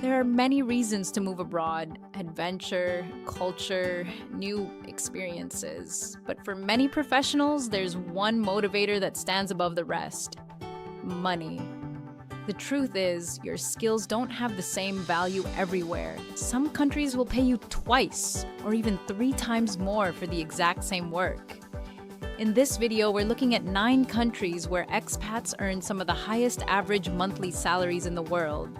There are many reasons to move abroad: adventure, culture, new experiences. But for many professionals, there's one motivator that stands above the rest: money. The truth is, your skills don't have the same value everywhere. Some countries will pay you twice or even 3 times more for the exact same work. In this video, we're looking at 9 countries where expats earn some of the highest average monthly salaries in the world.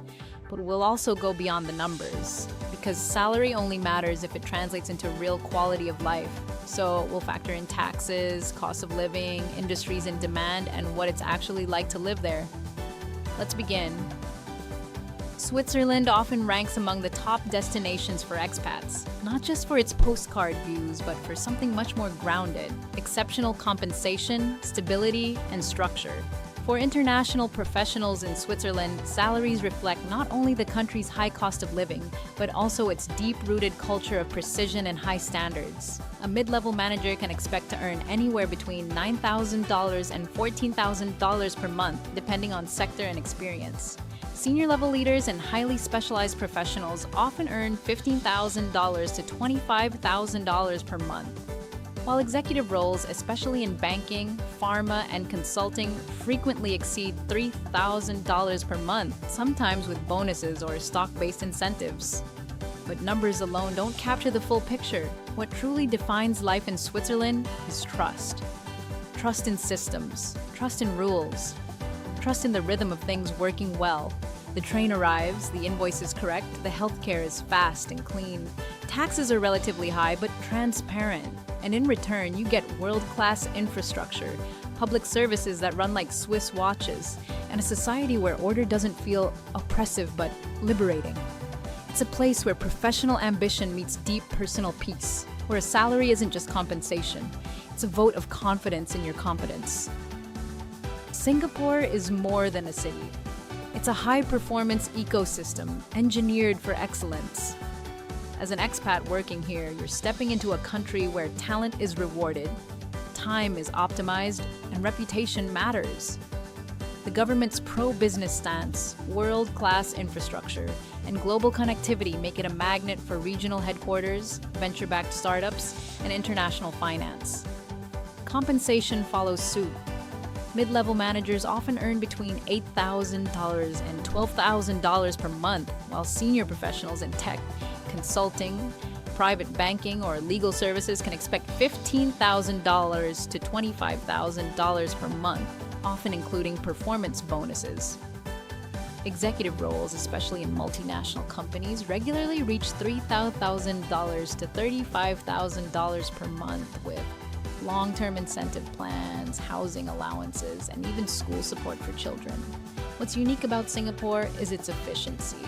But we'll also go beyond the numbers, because salary only matters if it translates into real quality of life. So we'll factor in taxes, cost of living, industries in demand, and what it's actually like to live there. Let's begin. Switzerland often ranks among the top destinations for expats, not just for its postcard views, but for something much more grounded: exceptional compensation, stability, and structure. For international professionals in Switzerland, salaries reflect not only the country's high cost of living, but also its deep-rooted culture of precision and high standards. A mid-level manager can expect to earn anywhere between $9,000 and $14,000 per month, depending on sector and experience. Senior-level leaders and highly specialized professionals often earn $15,000 to $25,000 per month. While executive roles, especially in banking, pharma, and consulting, frequently exceed $3,000 per month, sometimes with bonuses or stock-based incentives. But numbers alone don't capture the full picture. What truly defines life in Switzerland is trust. Trust in systems, trust in rules, trust in the rhythm of things working well. The train arrives, the invoice is correct, the healthcare is fast and clean. Taxes are relatively high but transparent. And in return, you get world-class infrastructure, public services that run like Swiss watches, and a society where order doesn't feel oppressive but liberating. It's a place where professional ambition meets deep personal peace, where a salary isn't just compensation, it's a vote of confidence in your competence. Singapore is more than a city. It's a high-performance ecosystem engineered for excellence. As an expat working here, you're stepping into a country where talent is rewarded, time is optimized, and reputation matters. The government's pro-business stance, world-class infrastructure, and global connectivity make it a magnet for regional headquarters, venture-backed startups, and international finance. Compensation follows suit. Mid-level managers often earn between $8,000 and $12,000 per month, while senior professionals in tech, consulting, private banking, or legal services can expect $15,000 to $25,000 per month, often including performance bonuses. Executive roles, especially in multinational companies, regularly reach $3,000 to $35,000 per month, with long-term incentive plans, housing allowances, and even school support for children. What's unique about Singapore is its efficiency.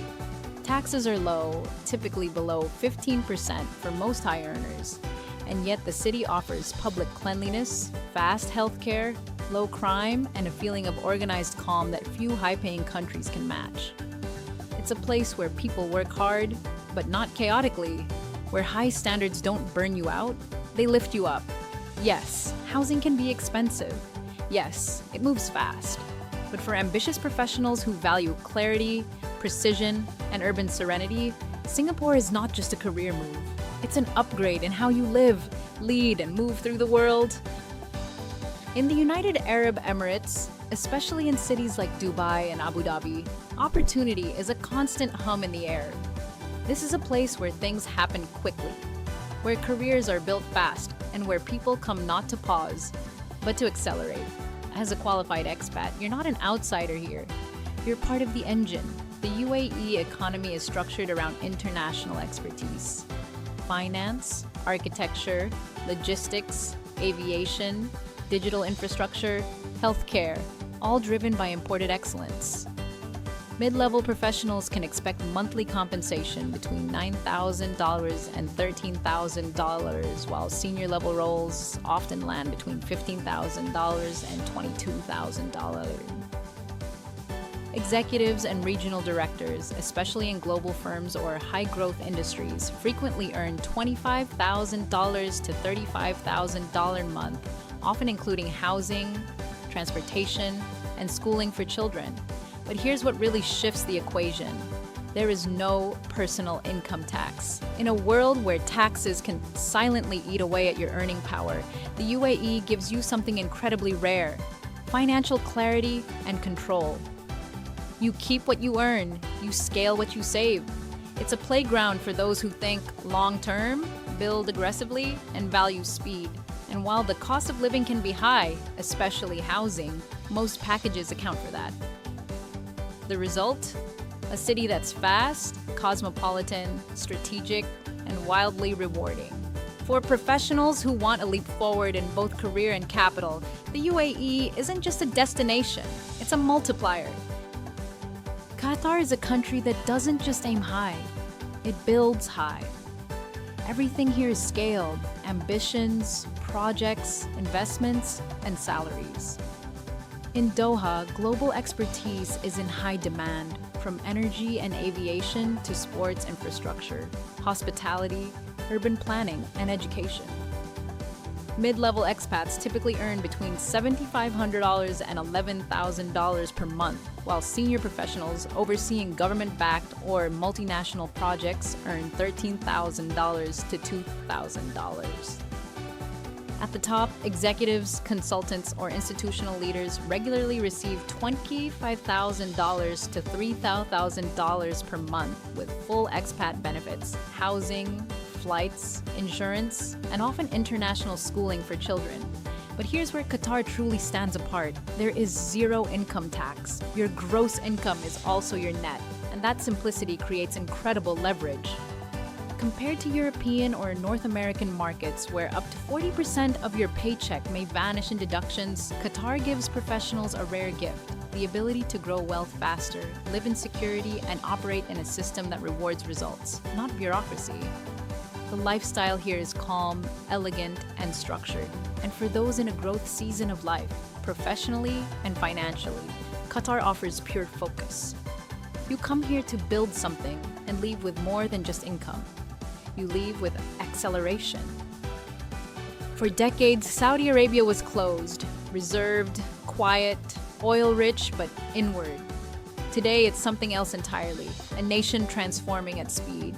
Taxes are low, typically below 15% for most high earners, and yet the city offers public cleanliness, fast healthcare, low crime, and a feeling of organized calm that few high-paying countries can match. It's a place where people work hard, but not chaotically, where high standards don't burn you out, they lift you up. Yes, housing can be expensive. Yes, it moves fast. But for ambitious professionals who value clarity, precision, and urban serenity, Singapore is not just a career move. It's an upgrade in how you live, lead, and move through the world. In the United Arab Emirates, especially in cities like Dubai and Abu Dhabi, opportunity is a constant hum in the air. This is a place where things happen quickly, where careers are built fast, and where people come not to pause, but to accelerate. As a qualified expat, you're not an outsider here. You're part of the engine. The UAE economy is structured around international expertise. Finance, architecture, logistics, aviation, digital infrastructure, healthcare, all driven by imported excellence. Mid-level professionals can expect monthly compensation between $9,000 and $13,000, while senior-level roles often land between $15,000 and $22,000. Executives and regional directors, especially in global firms or high-growth industries, frequently earn $25,000 to $35,000 a month, often including housing, transportation, and schooling for children. But here's what really shifts the equation. There is no personal income tax. In a world where taxes can silently eat away at your earning power, the UAE gives you something incredibly rare: financial clarity and control. You keep what you earn, you scale what you save. It's a playground for those who think long-term, build aggressively, and value speed. And while the cost of living can be high, especially housing, most packages account for that. The result? A city that's fast, cosmopolitan, strategic, and wildly rewarding. For professionals who want a leap forward in both career and capital, the UAE isn't just a destination, it's a multiplier. Qatar is a country that doesn't just aim high, it builds high. Everything here is scaled: ambitions, projects, investments, and salaries. In Doha, global expertise is in high demand, from energy and aviation to sports infrastructure, hospitality, urban planning, and education. Mid-level expats typically earn between $7,500 and $11,000 per month, while senior professionals overseeing government-backed or multinational projects earn $13,000 to $2,000. At the top, executives, consultants, or institutional leaders regularly receive $25,000 to $3,000 per month with full expat benefits, housing, flights, insurance, and often international schooling for children. But here's where Qatar truly stands apart. There is zero income tax. Your gross income is also your net, and that simplicity creates incredible leverage. Compared to European or North American markets where up to 40% of your paycheck may vanish in deductions, Qatar gives professionals a rare gift: the ability to grow wealth faster, live in security, and operate in a system that rewards results, not bureaucracy. The lifestyle here is calm, elegant, and structured. And for those in a growth season of life, professionally and financially, Qatar offers pure focus. You come here to build something and leave with more than just income. You leave with acceleration. For decades, Saudi Arabia was closed, reserved, quiet, oil-rich, but inward. Today, it's something else entirely, a nation transforming at speed.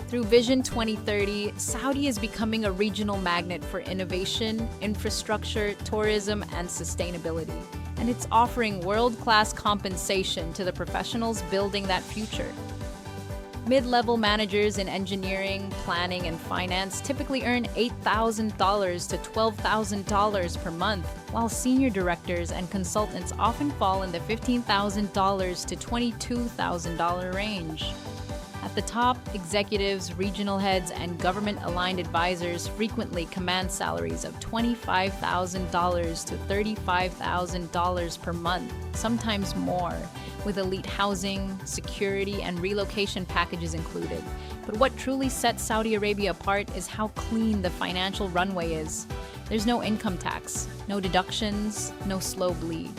Through Vision 2030, Saudi is becoming a regional magnet for innovation, infrastructure, tourism, and sustainability. And it's offering world-class compensation to the professionals building that future. Mid-level managers in engineering, planning, and finance typically earn $8,000 to $12,000 per month, while senior directors and consultants often fall in the $15,000 to $22,000 range. At the top, executives, regional heads, and government-aligned advisors frequently command salaries of $25,000 to $35,000 per month, sometimes more, with elite housing, security, and relocation packages included. But what truly sets Saudi Arabia apart is how clean the financial runway is. There's no income tax, no deductions, no slow bleed.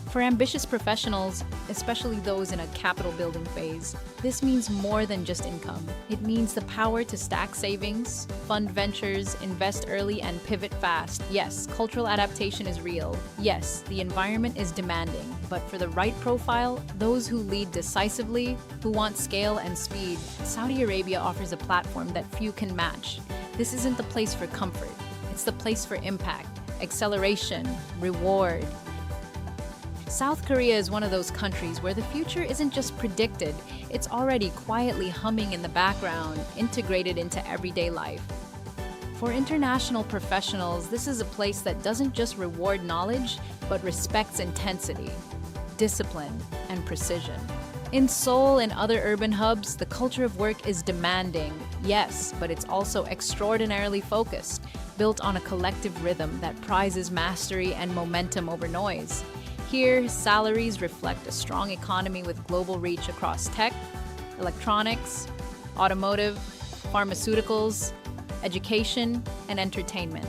For ambitious professionals, especially those in a capital building phase, this means more than just income. It means the power to stack savings, fund ventures, invest early, and pivot fast. Yes, cultural adaptation is real. Yes, the environment is demanding. But for the right profile, those who lead decisively, who want scale and speed, Saudi Arabia offers a platform that few can match. This isn't the place for comfort. It's the place for impact, acceleration, reward. South Korea is one of those countries where the future isn't just predicted, it's already quietly humming in the background, integrated into everyday life. For international professionals, this is a place that doesn't just reward knowledge, but respects intensity, discipline, and precision. In Seoul and other urban hubs, the culture of work is demanding, yes, but it's also extraordinarily focused, built on a collective rhythm that prizes mastery and momentum over noise. Here, salaries reflect a strong economy with global reach across tech, electronics, automotive, pharmaceuticals, education, and entertainment.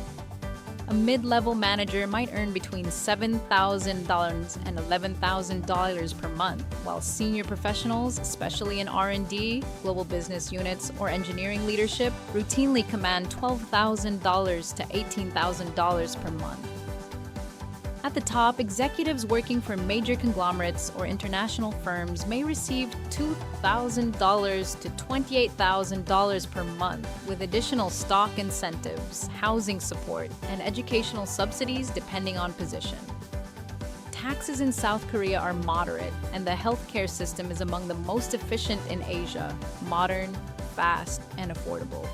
A mid-level manager might earn between $7,000 and $11,000 per month, while senior professionals, especially in R&D, global business units, or engineering leadership, routinely command $12,000 to $18,000 per month. At the top, executives working for major conglomerates or international firms may receive $2,000 to $28,000 per month, with additional stock incentives, housing support, and educational subsidies depending on position. Taxes in South Korea are moderate, and the healthcare system is among the most efficient in Asia, modern, fast, and affordable.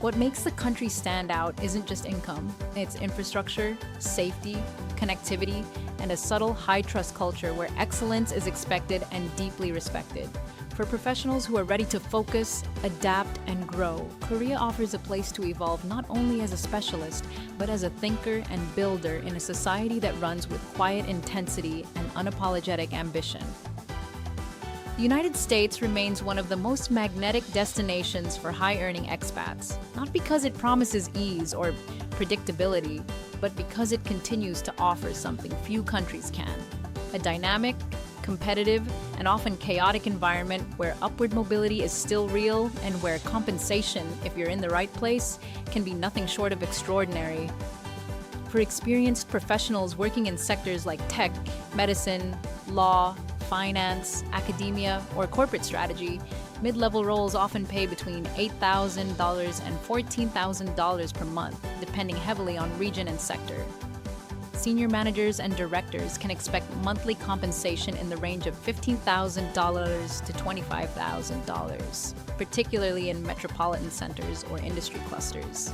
What makes the country stand out isn't just income, it's infrastructure, safety, connectivity, and a subtle high-trust culture where excellence is expected and deeply respected. For professionals who are ready to focus, adapt, and grow, Korea offers a place to evolve not only as a specialist, but as a thinker and builder in a society that runs with quiet intensity and unapologetic ambition. The United States remains one of the most magnetic destinations for high-earning expats, not because it promises ease or predictability, but because it continues to offer something few countries can: a dynamic, competitive, and often chaotic environment where upward mobility is still real and where compensation, if you're in the right place, can be nothing short of extraordinary. For experienced professionals working in sectors like tech, medicine, law, finance, academia, or corporate strategy, mid-level roles often pay between $8,000 and $14,000 per month, depending heavily on region and sector. Senior managers and directors can expect monthly compensation in the range of $15,000 to $25,000, particularly in metropolitan centers or industry clusters.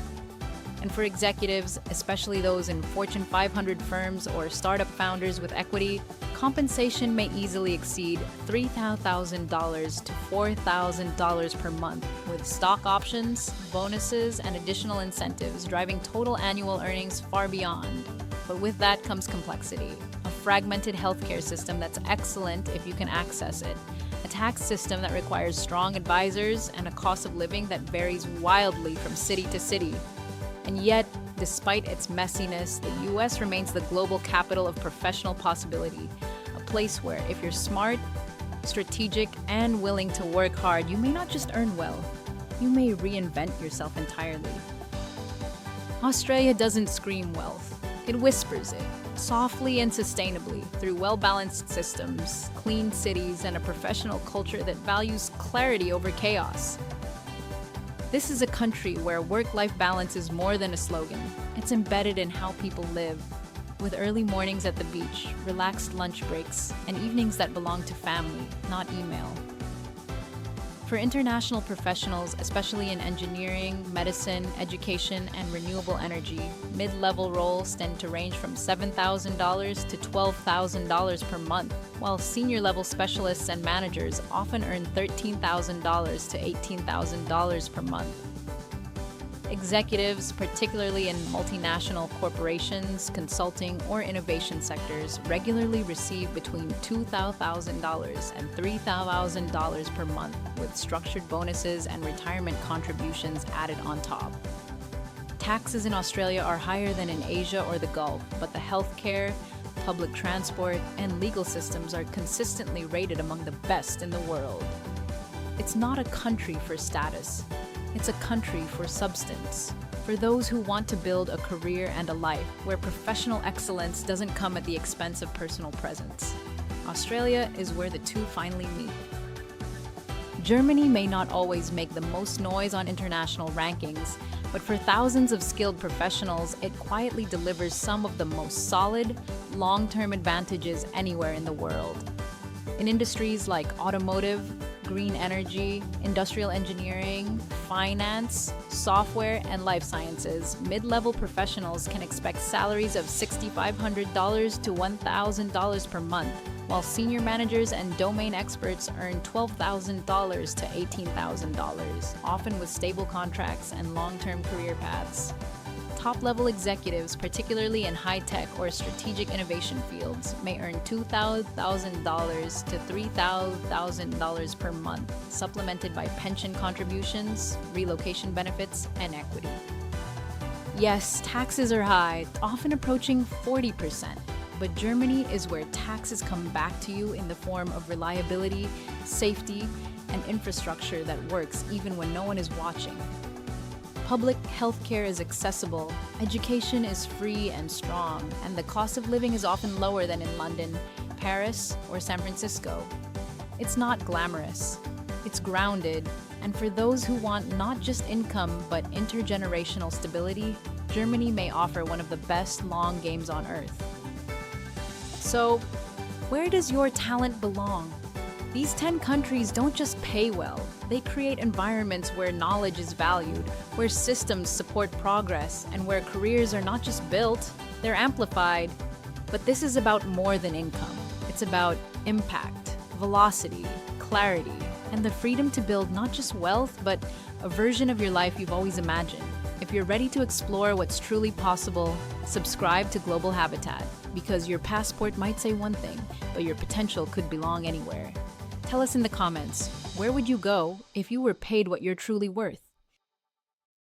And for executives, especially those in Fortune 500 firms or startup founders with equity, compensation may easily exceed $3,000 to $4,000 per month, with stock options, bonuses, and additional incentives driving total annual earnings far beyond. But with that comes complexity, a fragmented healthcare system that's excellent if you can access it, a tax system that requires strong advisors, and a cost of living that varies wildly from city to city. And yet, despite its messiness, the US remains the global capital of professional possibility, a place where if you're smart, strategic, and willing to work hard, you may not just earn well, you may reinvent yourself entirely. Australia doesn't scream wealth. It whispers it, softly and sustainably, through well-balanced systems, clean cities, and a professional culture that values clarity over chaos. This is a country where work-life balance is more than a slogan. It's embedded in how people live, with early mornings at the beach, relaxed lunch breaks, and evenings that belong to family, not email. For international professionals, especially in engineering, medicine, education, and renewable energy, mid-level roles tend to range from $7,000 to $12,000 per month, while senior-level specialists and managers often earn $13,000 to $18,000 per month. Executives, particularly in multinational corporations, consulting, or innovation sectors, regularly receive between $2,000 and $3,000 per month, with structured bonuses and retirement contributions added on top. Taxes in Australia are higher than in Asia or the Gulf, but the healthcare, public transport, and legal systems are consistently rated among the best in the world. It's not a country for status. It's a country for substance, for those who want to build a career and a life where professional excellence doesn't come at the expense of personal presence. Australia is where the two finally meet. Germany may not always make the most noise on international rankings, but for thousands of skilled professionals, it quietly delivers some of the most solid, long-term advantages anywhere in the world. In industries like automotive, green energy, industrial engineering, finance, software, and life sciences, mid-level professionals can expect salaries of $6,500 to $1,000 per month, while senior managers and domain experts earn $12,000 to $18,000, often with stable contracts and long-term career paths. Top-level executives, particularly in high-tech or strategic innovation fields, may earn $2,000 to $3,000 per month, supplemented by pension contributions, relocation benefits, and equity. Yes, taxes are high, often approaching 40%, but Germany is where taxes come back to you in the form of reliability, safety, and infrastructure that works even when no one is watching. Public healthcare is accessible, education is free and strong, and the cost of living is often lower than in London, Paris, or San Francisco. It's not glamorous, it's grounded, and for those who want not just income but intergenerational stability, Germany may offer one of the best long games on earth. So, where does your talent belong? These 10 countries don't just pay well, they create environments where knowledge is valued, where systems support progress, and where careers are not just built, they're amplified. But this is about more than income. It's about impact, velocity, clarity, and the freedom to build not just wealth, but a version of your life you've always imagined. If you're ready to explore what's truly possible, subscribe to Global Habitat, because your passport might say one thing, but your potential could belong anywhere. Tell us in the comments, where would you go if you were paid what you're truly worth?